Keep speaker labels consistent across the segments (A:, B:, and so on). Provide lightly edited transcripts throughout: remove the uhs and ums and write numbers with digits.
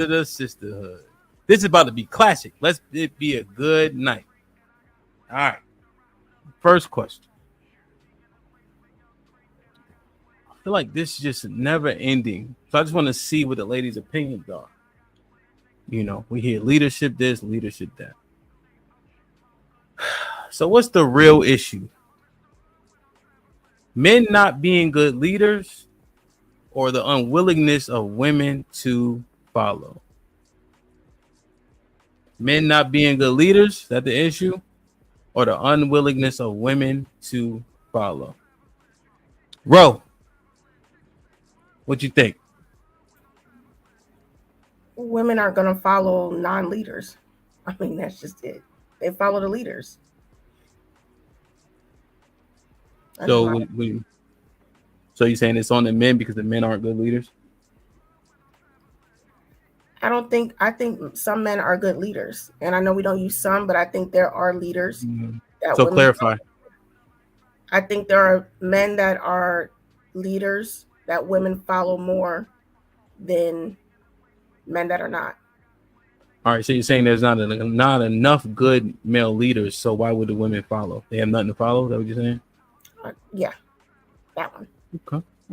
A: to the sisterhood. This is about to be classic. Let's it be a good night. All right. First question. I feel like this is just never ending. So I just want to see what the ladies' opinions are. You know, we hear leadership this, leadership that. So what's the real issue? Men not being good leaders or the unwillingness of women to follow? Men not being good leaders, is that the issue? Or the unwillingness of women to follow? Ro, what you think?
B: Women aren't going to follow non-leaders. I mean, that's just it. They follow the leaders.
A: So so you're saying it's on the men because the men aren't good leaders?
B: I think some men are good leaders. And I know we don't use some, but I think there are leaders that
A: So
B: women
A: clarify.
B: I think there are men that are leaders that women follow more than men that are not.
A: All right, so you're saying there's not enough good male leaders, so why would the women follow? They have nothing to follow? Is that what you're saying?
B: Yeah, that one.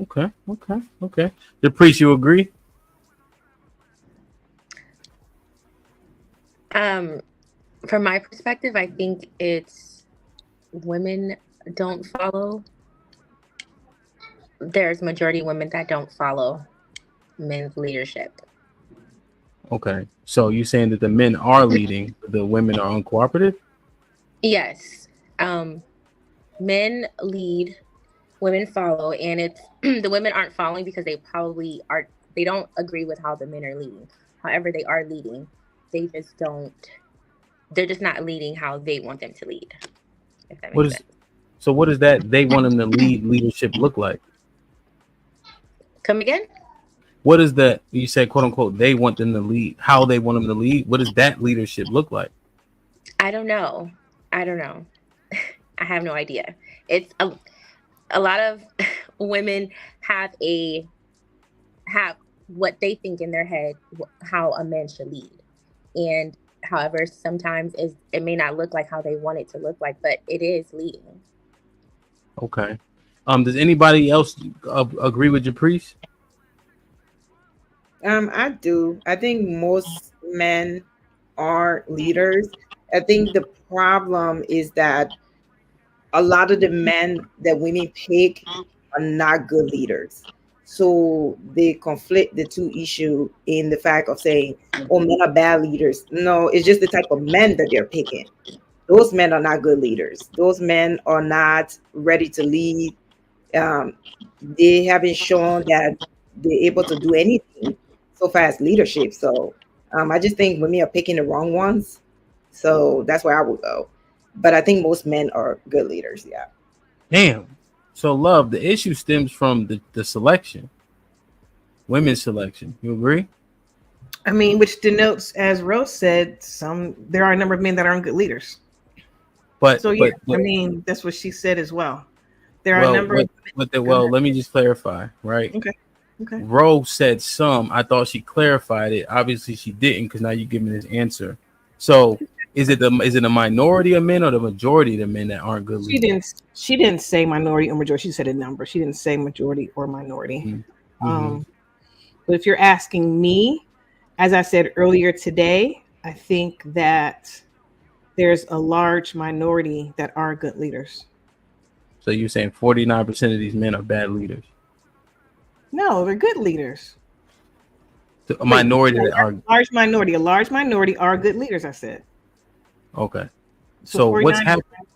A: Okay. The priest, you agree?
C: From my perspective, I think it's women don't follow. There's majority of women that don't follow men's leadership.
A: Okay. So you're saying that the men are leading, the women are uncooperative?
C: Yes. Men lead, women follow, and it's the women aren't following because they don't agree with how the men are leading. However, they are leading. They're just not leading how they want them to lead. If that makes sense.
A: So what does that they want them to lead leadership look like?
C: Come again?
A: What is that you say, quote unquote, they want them to lead, how they want them to lead? What does that leadership look like?
C: I don't know. I have no idea. It's a lot of women have what they think in their head how a man should lead. And however, sometimes it may not look like how they want it to look like, but it is leading.
A: Okay. Does anybody else agree with your priest?
D: I do. I think most men are leaders. I think the problem is that a lot of the men that women pick are not good leaders. So they conflict the two issue in the fact of saying, oh, men are bad leaders. No, it's just the type of men that they're picking. Those men are not good leaders. Those men are not ready to lead. They haven't shown that they're able to do anything so far as leadership. So I just think women are picking the wrong ones. So that's where I would go. But I think most men are good leaders. Yeah.
A: Damn. So love, the issue stems from the selection. Women's selection. You agree?
E: I mean, which denotes, as Rose said, there are a number of men that aren't good leaders.
A: But
E: so yeah, I mean, that's what she said as well. There are a number
A: well, let me just clarify, right?
E: Okay.
A: Rose said some. I thought she clarified it. Obviously, she didn't because now you're giving this answer. So is it a minority of men or the majority of the men that aren't good leaders?
E: She didn't say minority or majority. She said a number. She didn't say majority or minority. Mm-hmm. But if you're asking me, as I said earlier today, I think that there's a large minority that are good leaders.
A: So you're saying 49% of these men are bad leaders?
E: No, they're good leaders.
A: So a minority that are
E: a large minority are good leaders, I said.
A: Okay. So what's happening?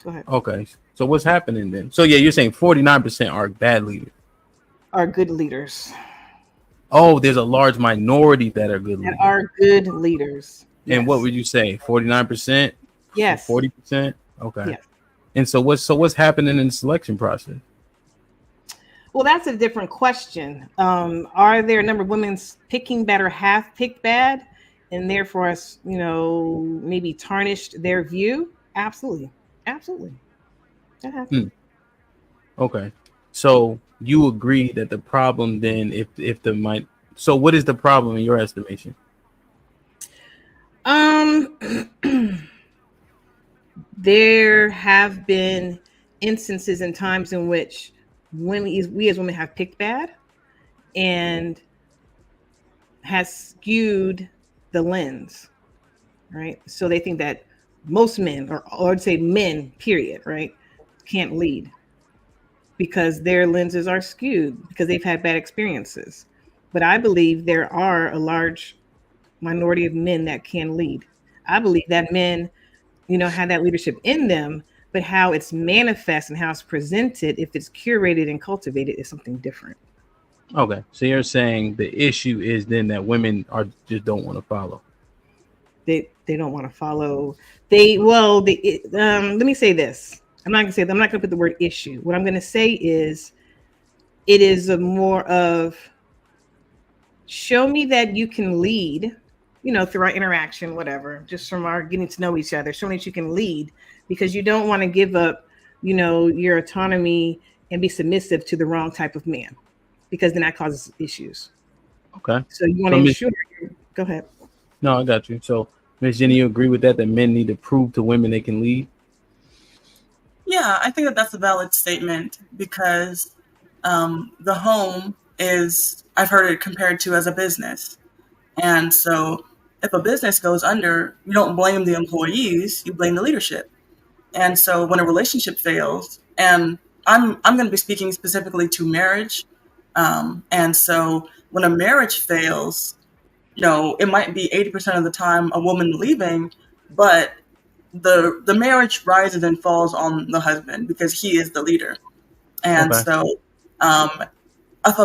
E: Go ahead.
A: Okay. So what's happening then? So yeah, you're saying 49% are bad leaders.
E: Are good leaders.
A: Oh, there's a large minority that are good leaders.
E: That are good leaders.
A: And yes. What would you say? 49%?
E: Yes.
A: 40%? Okay.
E: Yes.
A: And so what's happening in the selection process?
E: Well, that's a different question. Are there a number of women picking bad or have picked bad and therefore, maybe tarnished their view? Absolutely. That happens.
A: Okay. So you agree that the problem then, if the So what is the problem in your estimation?
E: There have been instances and times in which we as women have picked bad and has skewed the lens, right? So they think that most men, or I'd say men, period, right, can't lead because their lenses are skewed because they've had bad experiences. But I believe there are a large minority of men that can lead. I believe that men, have that leadership in them, but how it's manifest and how it's presented, if it's curated and cultivated, is something different.
A: Okay, so you're saying the issue is then that women just don't want to follow.
E: They don't want to follow. Let me say this. I'm not gonna put the word issue. What I'm gonna say is, it is a more of, show me that you can lead, through our interaction, whatever, just from our getting to know each other, show me that you can lead, because you don't want to give up, your autonomy and be submissive to the wrong type of man, because then that causes issues.
A: Okay.
E: So you want to ensure. Go ahead.
A: No, I got you. So, Ms. Ginny, you agree with that men need to prove to women they can lead?
F: Yeah, I think that's a valid statement, because the home is, I've heard it compared to as a business. And so if a business goes under, you don't blame the employees, you blame the leadership. And so when a relationship fails, and I'm going to be speaking specifically to marriage. And so when a marriage fails, it might be 80% of the time a woman leaving, but the marriage rises and falls on the husband because he is the leader. And so if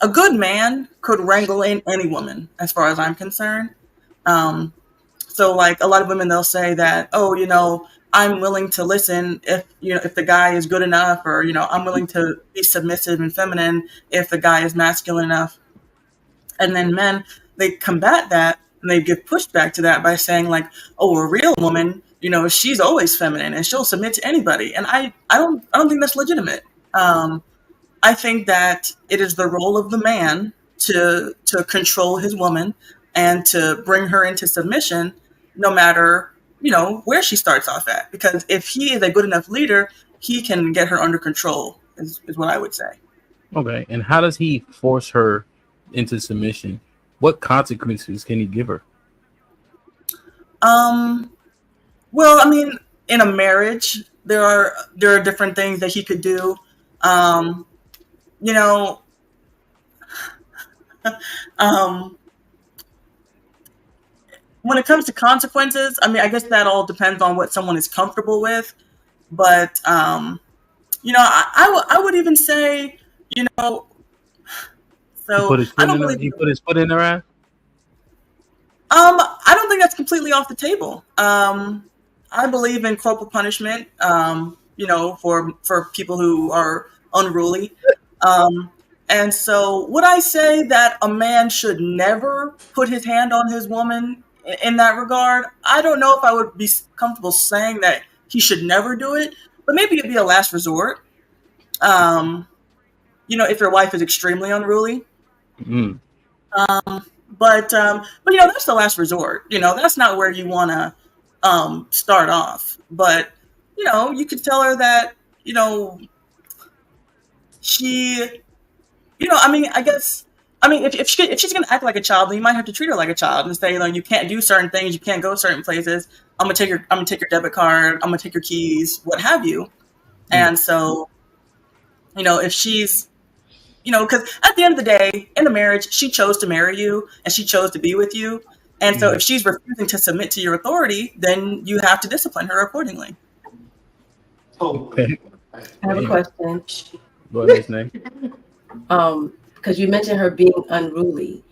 F: a good man could wrangle in any woman, as far as I'm concerned. So like a lot of women, they'll say that, I'm willing to listen if the guy is good enough, or, I'm willing to be submissive and feminine if the guy is masculine enough. And then men, they combat that and they give pushback to that by saying like, oh, a real woman, she's always feminine and she'll submit to anybody. And I don't think that's legitimate. I think that it is the role of the man to control his woman and to bring her into submission, no matter, where she starts off at. Because if he is a good enough leader, he can get her under control, is what I would say.
A: Okay. And how does he force her into submission? What consequences can he give her?
F: Well, I mean, in a marriage, there are different things that he could do. When it comes to consequences, I mean, I guess that all depends on what someone is comfortable with. But, I would even say, so
A: he put his foot in her ass?
F: I don't think that's completely off the table. I believe in corporal punishment, for people who are unruly. And so would I say that a man should never put his hand on his woman in that regard? I don't know if I would be comfortable saying that he should never do it, but maybe it'd be a last resort. If your wife is extremely unruly.
A: Mm.
F: But that's the last resort. That's not where you want to start off. But you could tell her that she, if she's gonna act like a child, then you might have to treat her like a child and say, you can't do certain things, you can't go certain places. I'm gonna take your debit card, I'm gonna take your keys, what have you. Mm. And so, if she's, because at the end of the day, in a marriage, she chose to marry you and she chose to be with you. And so if she's refusing to submit to your authority, then you have to discipline her accordingly.
A: Okay.
G: I have a question.
A: Go ahead, Ms.
G: Because you mentioned her being unruly.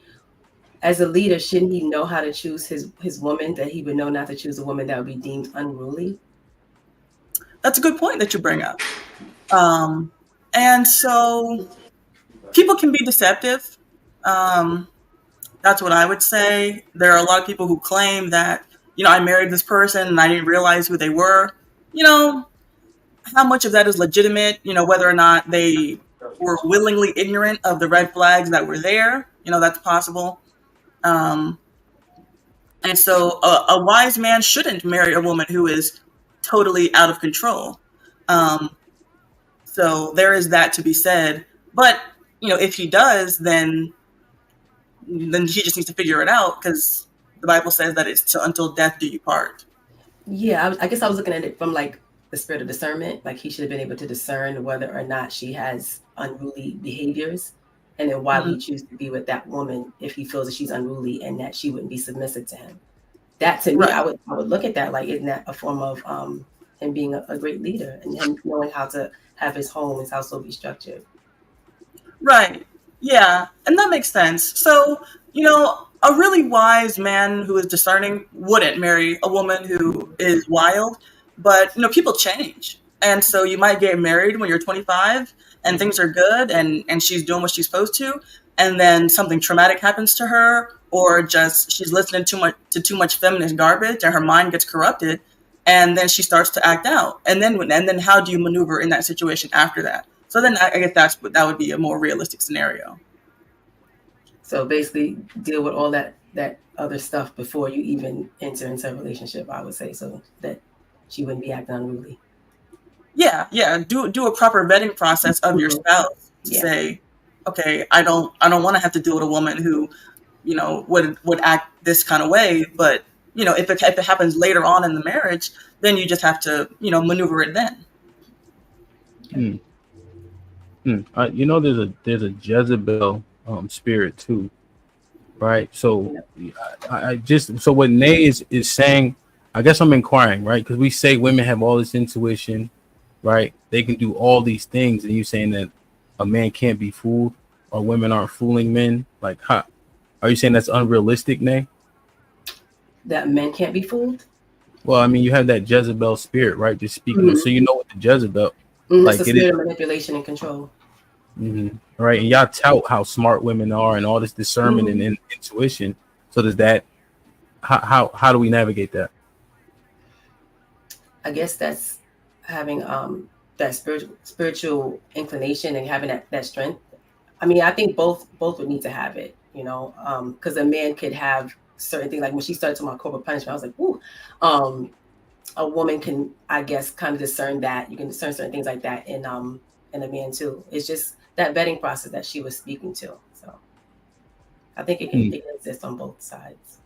G: As a leader, shouldn't he know how to choose his woman, that he would know not to choose a woman that would be deemed unruly?
F: That's a good point that you bring up. And so people can be deceptive. That's what I would say. There are a lot of people who claim that, I married this person and I didn't realize who they were. How much of that is legitimate, whether or not they were willingly ignorant of the red flags that were there. that's possible. And so a wise man shouldn't marry a woman who is totally out of control. So there is that to be said. But, if he does, then he just needs to figure it out, because the Bible says that it's until death do you part.
G: Yeah, I guess I was looking at it from like the spirit of discernment. Like he should have been able to discern whether or not she has unruly behaviors, and then why would he choose to be with that woman if he feels that she's unruly and that she wouldn't be submissive to him. That to me,
F: Right.
G: I would look at that like, isn't that a form of him being a great leader and him knowing how to have his home, his household be structured.
F: Right. Yeah. And that makes sense. So, a really wise man who is discerning wouldn't marry a woman who is wild. But, people change. And so you might get married when you're 25 and things are good and she's doing what she's supposed to. And then something traumatic happens to her, or just she's listening to too much feminist garbage and her mind gets corrupted. And then she starts to act out. And then how do you maneuver in that situation after that? So then I guess that would be a more realistic scenario.
G: So basically deal with all that other stuff before you even enter into a relationship, I would say, so that she wouldn't be acting unruly.
F: Yeah. Do a proper vetting process of your spouse to say, okay, I don't want to have to deal with a woman who, would act this kind of way. But, if it happens later on in the marriage, then you just have to, maneuver it then.
A: There's a Jezebel spirit too, right? So so what Nay is saying, I guess I'm inquiring, right? Because we say women have all this intuition, right? They can do all these things, and you saying that a man can't be fooled, or women aren't fooling men. Like, are you saying that's unrealistic, Nay?
G: That men can't be fooled?
A: Well, I mean, you have that Jezebel spirit, right? Just speaking. So what the Jezebel,
G: like it's a spirit of manipulation and control.
A: Right, and y'all tout how smart women are and all this discernment and intuition. So does that? How do we navigate that?
G: I guess that's having that spiritual inclination and having that strength. I mean, I think both would need to have it, because a man could have certain things. Like when she started talking about corporal punishment, I was like, ooh. A woman can, I guess, kind of discern that. You can discern certain things like that in a man too. It's just that vetting process that she was speaking to. So I think it can exist on both sides.